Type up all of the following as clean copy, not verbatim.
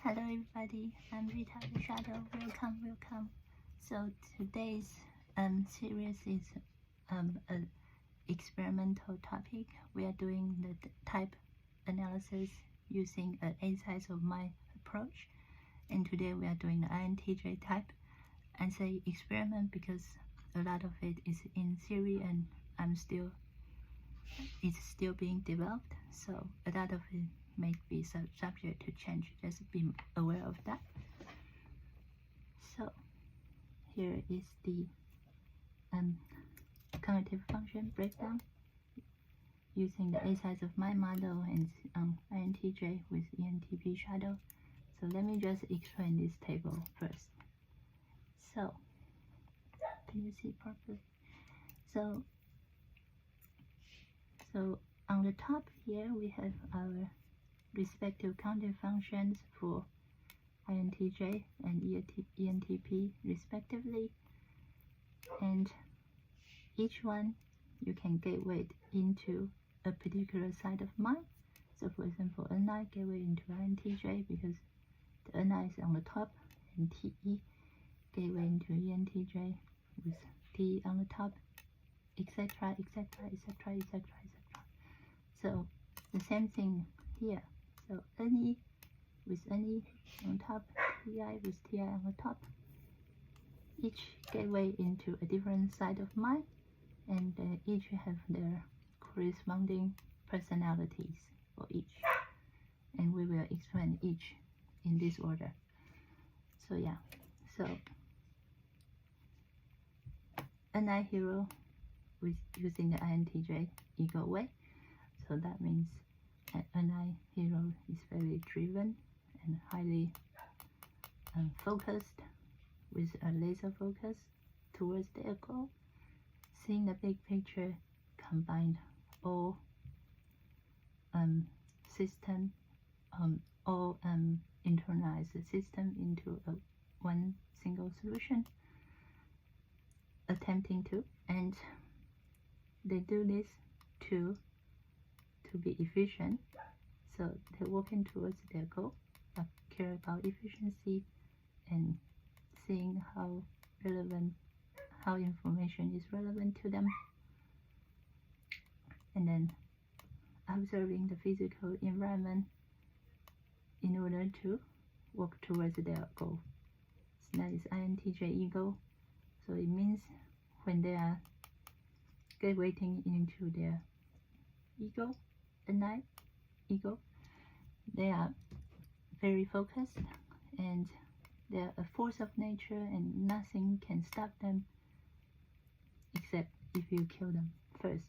Hello everybody, I'm Rita the Shadow. Welcome. So today's series is an experimental topic. We are doing the type analysis using an A size of mind approach, and today we are doing the INTJ type. I say experiment because a lot of it is in theory and it's still being developed, so a lot of it may be subject to change. Just be aware of that. So here is the cognitive function breakdown using the A size of mind model and INTJ with ENTP shadow. So let me just explain this table first. So can you see properly? So on the top here we have our respective cognitive functions for INTJ and ENTP respectively, and each one you can gateway into a particular side of mind. So for example, NI gateway into INTJ because the NI is on the top, and TE gateway into ENTJ with T on the top, etc. So the same thing here. So NE with NE on top, TI with TI on the top. Each gateway into a different side of mind, and each have their corresponding personalities for each. And we will explain each in this order. So yeah, so NI hero with using the INTJ ego way. So that means NI hero is very driven and highly focused, with a laser focus towards their goal, seeing the big picture, combined all system, all internalized system into one single solution, attempting to, and they do this to be efficient. So they're working towards their goal, but care about efficiency and seeing how information is relevant to them, and then observing the physical environment in order to work towards their goal. So that is INTJ ego. So it means when they are gatewaying into their ego, NI ego, they are very focused and they are a force of nature, and nothing can stop them except if you kill them first.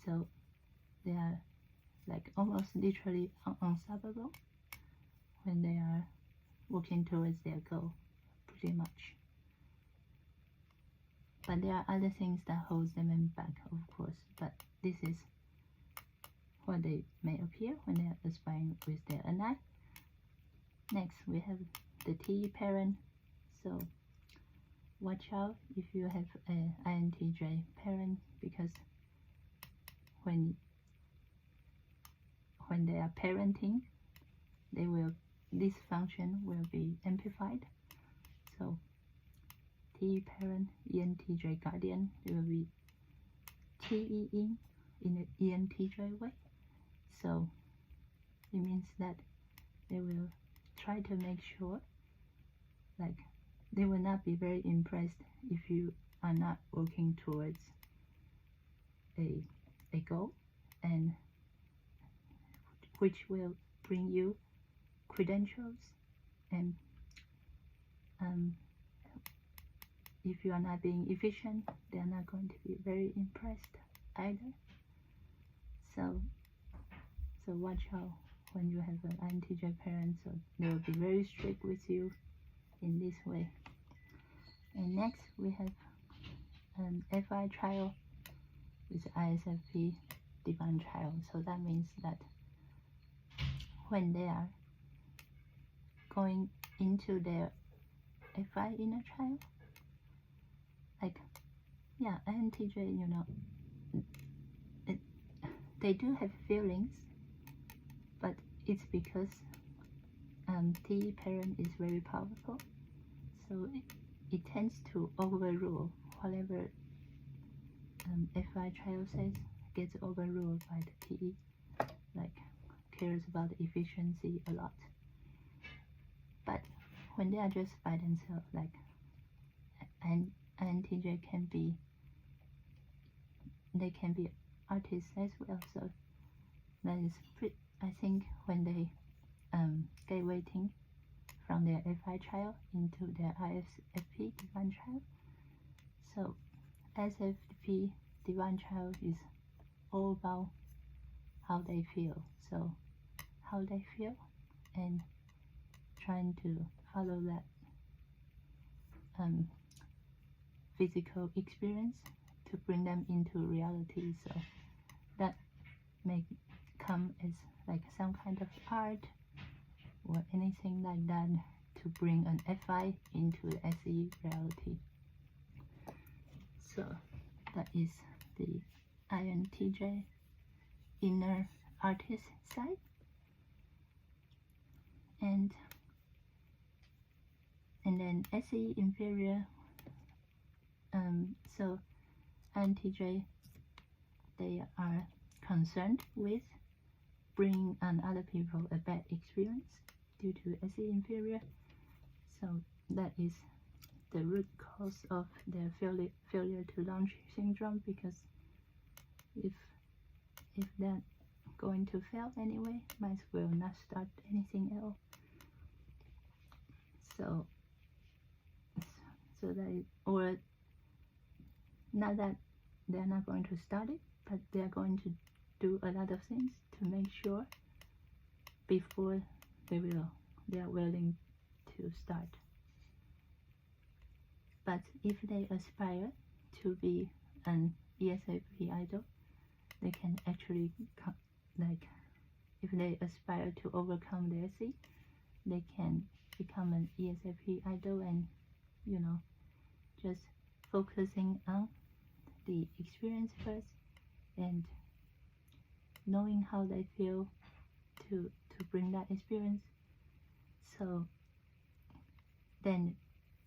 So they are like almost literally unstoppable when they are working towards their goal, pretty much. But there are other things that hold them back, of course, but this is what they may appear when they are aspiring with their NI. Next, we have the TE parent. So watch out if you have an INTJ parent, because when they are parenting, this function will be amplified. So TE parent, ENTJ guardian, they will be TE in the ENTJ way. So it means that they will try to make sure, like, they will not be very impressed if you are not working towards a goal, and which will bring you credentials, and if you are not being efficient, they are not going to be very impressed either. So watch out when you have an INTJ parent, so they will be very strict with you in this way. And next we have FI trial with ISFP divine trial. So that means that when they are going into their FI inner child, like, yeah, INTJ, you know, they do have feelings, but it's because TE parent is very powerful, so it tends to overrule whatever FI child says, gets overruled by the TE, like cares about efficiency a lot. But when they are just by themselves, like INTJ can be, they can be artists as well. So that is I think when they get weighting from their FI child into their ISFP divine child. So ISFP divine child is all about how they feel. So how they feel and trying to follow that physical experience to bring them into reality. So that may come as like some kind of art or anything like that to bring an FI into the SE reality. So that is the INTJ inner artist side. And then SE inferior, so INTJ, they are concerned with bringing on other people a bad experience due to SE inferior. So that is the root cause of their failure to launch syndrome, because if they're going to fail anyway, might as well not start anything else. So that is, or not that they're not going to start it, but they're going to do a lot of things to make sure before they are willing to start. But if they aspire to be an ESFP idol, they can actually like, if they aspire to overcome their SE, they can become an ESFP idol, and just focusing on the experience first and knowing how they feel to bring that experience. So then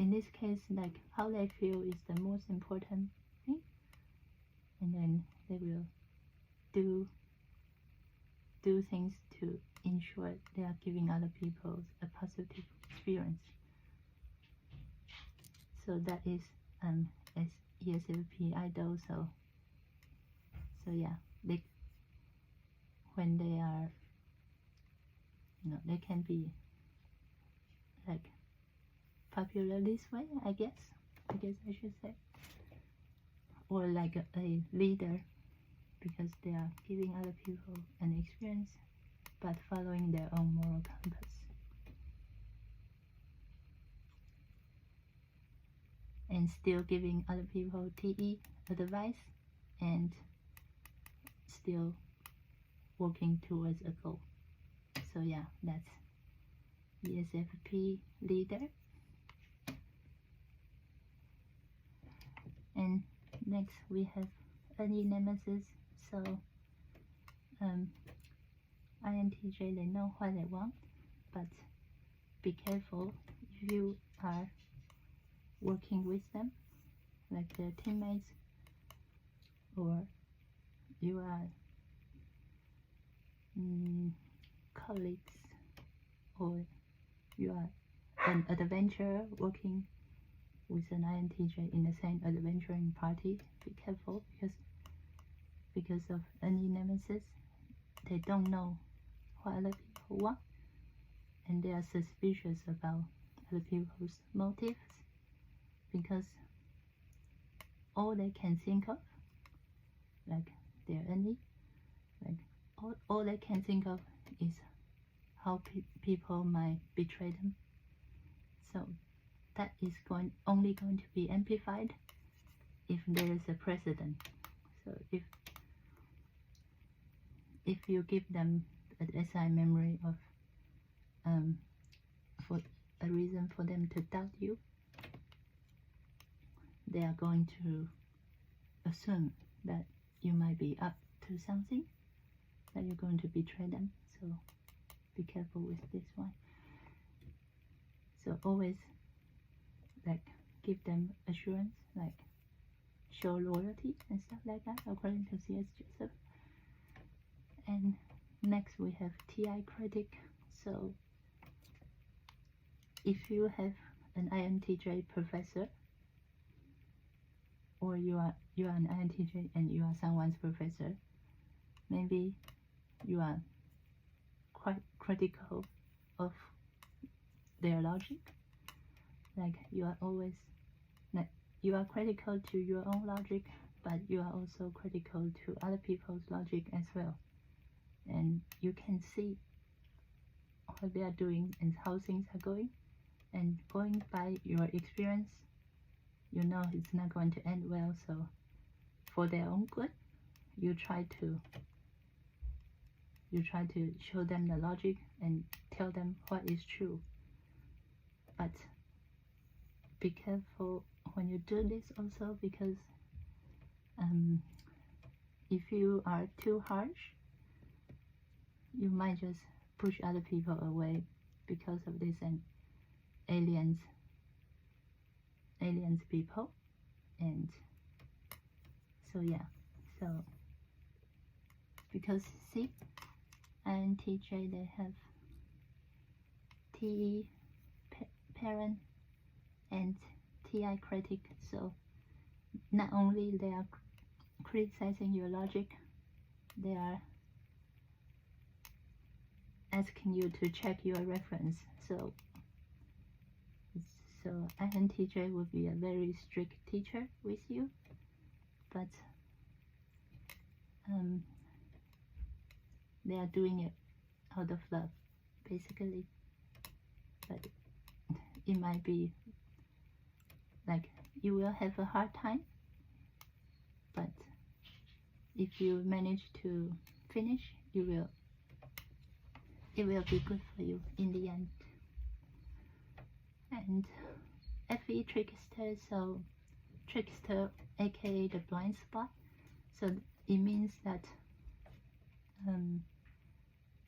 in this case, like, how they feel is the most important thing, and then they will do things to ensure they are giving other people a positive experience. So that is as ESFP idol. So yeah, when they are, they can be like popular this way, I guess I should say, or like a leader, because they are giving other people an experience but following their own moral compass. And still giving other people TE advice and still working towards a goal. So yeah, that's ESFP leader. And next we have early nemesis. So INTJ, they know what they want, but be careful if you are working with them, like their teammates, or you are colleagues, or you are an adventurer working with an INTJ in the same adventuring party. Be careful, because of any nemesis, they don't know what other people want, and they are suspicious about other people's motives, because all they can think of, like their enemy, like all they can think of is how people might betray them. So that is only going to be amplified if there is a precedent. So if you give them an SI memory of for a reason for them to doubt you, they are going to assume that you might be up to something, that you're going to betray them. So be careful with this one. So always like give them assurance, like show loyalty and stuff like that, according to C.S. Joseph. And next we have TI critic. So if you have an INTJ professor, or you are an INTJ and you are someone's professor, maybe you are quite critical of their logic. Like you are always, like you are critical to your own logic, but you are also critical to other people's logic as well. And you can see what they are doing and how things are going. And going by your experience, you know it's not going to end well. So for their own good, you try to show them the logic and tell them what is true. But be careful when you do this also, because if you are too harsh, you might just push other people away because of this and aliens people. And so yeah, so because see, INTJ, they have TE parent and TI critic, so not only they are criticizing your logic, they are asking you to check your reference. So INTJ will be a very strict teacher with you, but they are doing it out of love, basically. But it might be like you will have a hard time, but if you manage to finish, it will be good for you in the end. And FE trickster, so trickster aka the blind spot, so it means that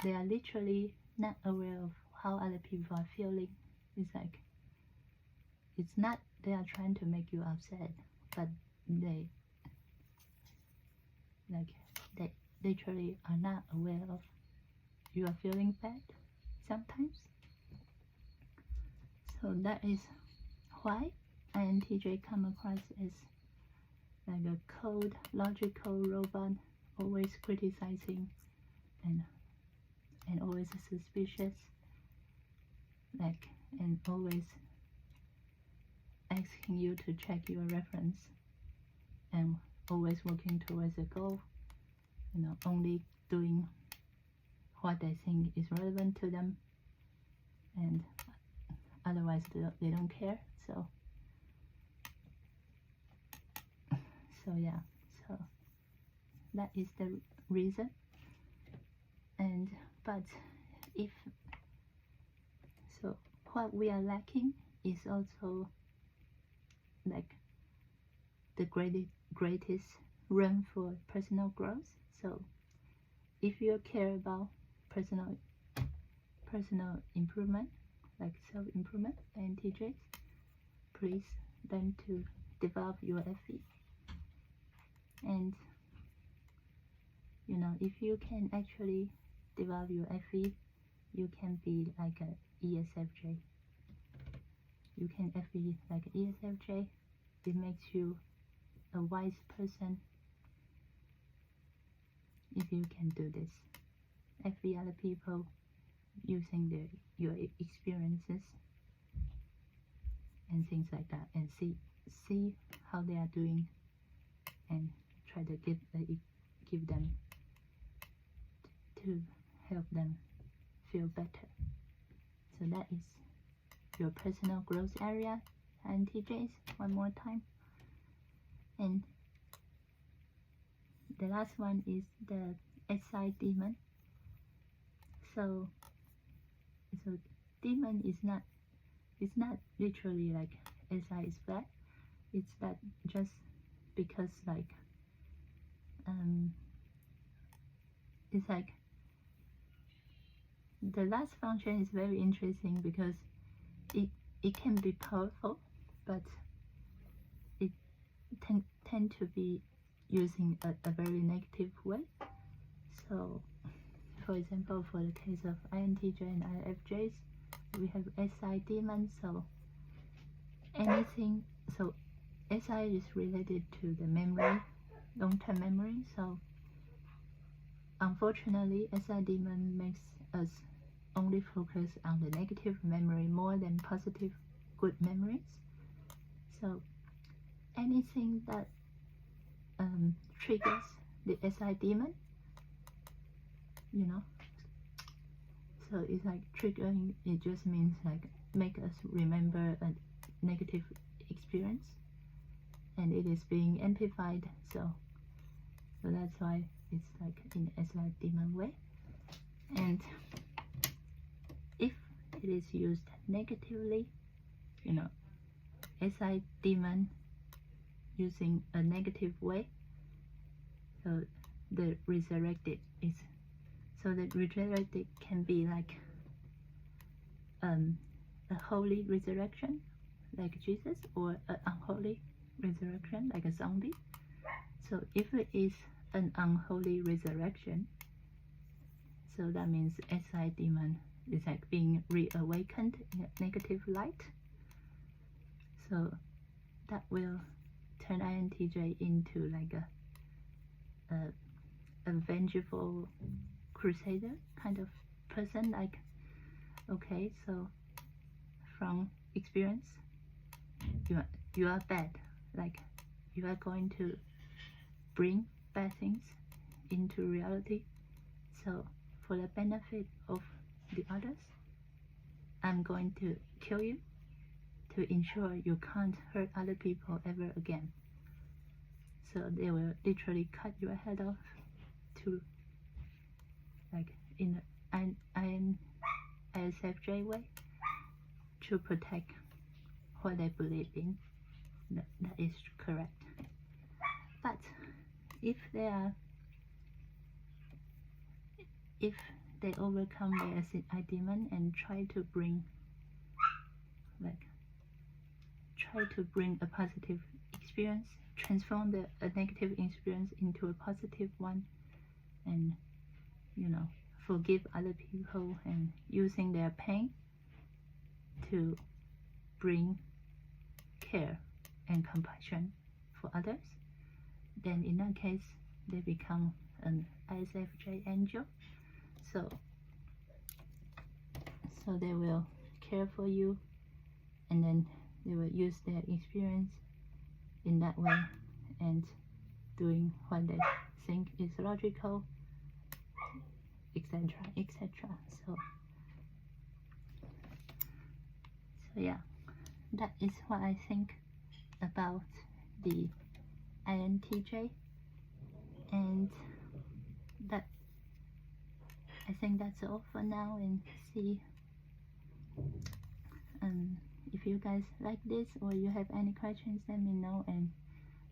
they are literally not aware of how other people are feeling. It's like, it's not they are trying to make you upset, but they literally are not aware of you are feeling bad sometimes. So that is why INTJ come across as like a cold, logical robot, always criticizing and always suspicious, like, and always asking you to check your reference, and always working towards a goal, you know, only doing what they think is relevant to them, and otherwise they don't care. So yeah, so that is the reason. And but if so, what we are lacking is also like the greatest room for personal growth. So if you care about personal improvement, like self-improvement, INTJs, please learn to develop your FE. And you know, if you can actually develop your FE, you can be like a ESFJ. You can FE like ESFJ. It makes you a wise person if you can do this. FE other people using your experiences and things like that, and see how they are doing, and try to give them to help them feel better. So that is your personal growth area, INTJs, one more time. And the last one is the SI demon. So demon is not literally like SI is bad. It's bad just because like it's like the last function is very interesting because it can be powerful, but it tend to be using a very negative way. So, for example, for the case of INTJ and IFJs, we have SI demon. So anything, so SI is related to the memory, long-term memory. So unfortunately, SI demon makes us only focus on the negative memory more than positive, good memories. So anything that triggers the SI demon, you know, so it's like triggering, it just means like make us remember a negative experience, and it is being amplified. So that's why it's like in a SI demon way. And if it is used negatively, you know, SI demon using a negative way, so the resurrected is, so the resurrected can be like a holy resurrection like Jesus, or an unholy resurrection like a zombie. So if it is an unholy resurrection, so that means SI demon is like being reawakened in a negative light. So that will turn INTJ into like a vengeful crusader kind of person. Like, okay, so from experience, you are bad, like you are going to bring bad things into reality. So for the benefit of the others, I'm going to kill you to ensure you can't hurt other people ever again. So they will literally cut your head off to, like, in an ISFJ way, to protect what they believe in. That is correct. But if they overcome their SI demon and try to bring a positive experience, transform a negative experience into a positive one, and, you know, forgive other people and using their pain to bring care and compassion for others, then in that case they become an ISFJ angel. So they will care for you, and then they will use their experience in that way and doing what they think is logical, etc., etc. So yeah, that is what I think about the INTJ, and that, I think that's all for now. And see if you guys like this or you have any questions, let me know, and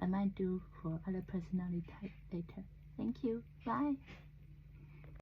I might do for other personality type later. Thank you. Bye.